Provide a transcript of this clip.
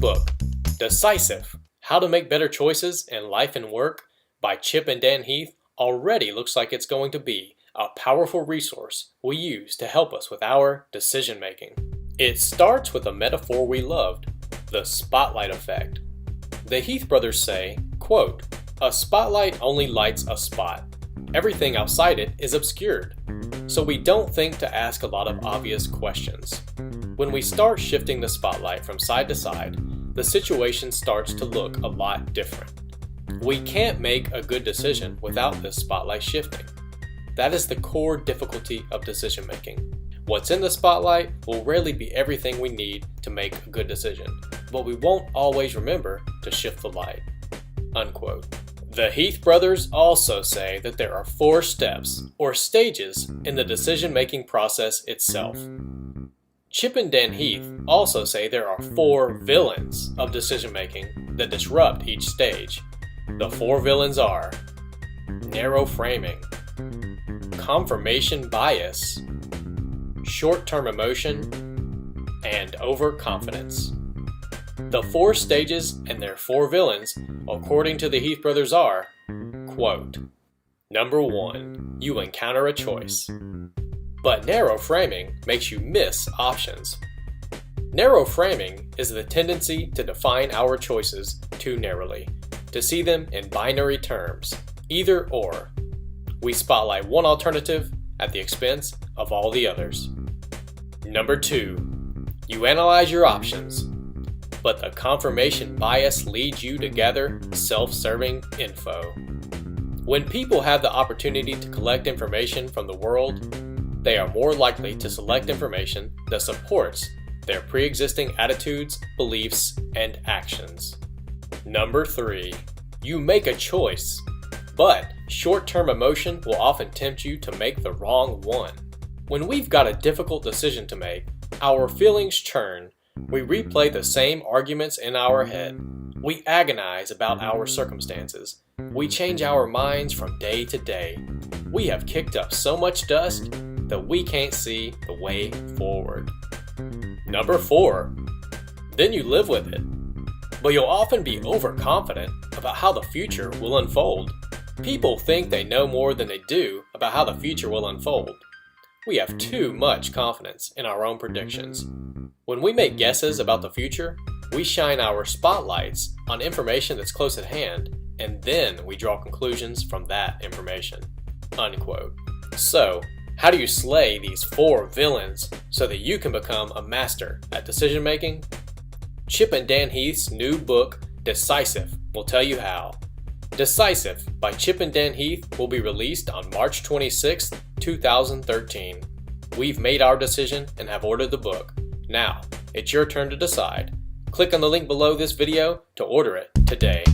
book, Decisive, How to Make Better Choices in Life and Work by Chip and Dan Heath already looks like it's going to be a powerful resource we use to help us with our decision making. It starts with a metaphor we loved, the spotlight effect. The Heath brothers say, quote, "A spotlight only lights a spot. Everything outside it is obscured. So we don't think to ask a lot of obvious questions. When we start shifting the spotlight from side to side, the situation starts to look a lot different. We can't make a good decision without this spotlight shifting. That is the core difficulty of decision making. What's in the spotlight will rarely be everything we need to make a good decision, but we won't always remember to shift the light." Unquote. The Heath brothers also say that there are 4 steps, or stages, in the decision-making process itself. Chip and Dan Heath also say there are 4 villains of decision-making that disrupt each stage. The 4 villains are narrow framing, confirmation bias, short-term emotion, and overconfidence. The 4 stages and their 4 villains, according to the Heath brothers, are, quote, Number 1, you encounter a choice. But narrow framing makes you miss options. Narrow framing is the tendency to define our choices too narrowly, to see them in binary terms, either or. We spotlight one alternative at the expense of all the others. Number 2, you analyze your options, but the confirmation bias leads you to gather self-serving info. When people have the opportunity to collect information from the world, they are more likely to select information that supports their pre-existing attitudes, beliefs, and actions. Number 3, you make a choice, but short-term emotion will often tempt you to make the wrong one. When we've got a difficult decision to make, our feelings churn. We replay the same arguments in our head. We agonize about our circumstances. We change our minds from day to day. We have kicked up so much dust that we can't see the way forward. Number 4, then you live with it. But you'll often be overconfident about how the future will unfold. People think they know more than they do about how the future will unfold. We have too much confidence in our own predictions. When we make guesses about the future, we shine our spotlights on information that's close at hand, and then we draw conclusions from that information. Unquote. So, how do you slay these 4 villains so that you can become a master at decision making? Chip and Dan Heath's new book, Decisive, will tell you how. Decisive by Chip and Dan Heath will be released on March 26, 2013. We've made our decision and have ordered the book. Now, it's your turn to decide. Click on the link below this video to order it today.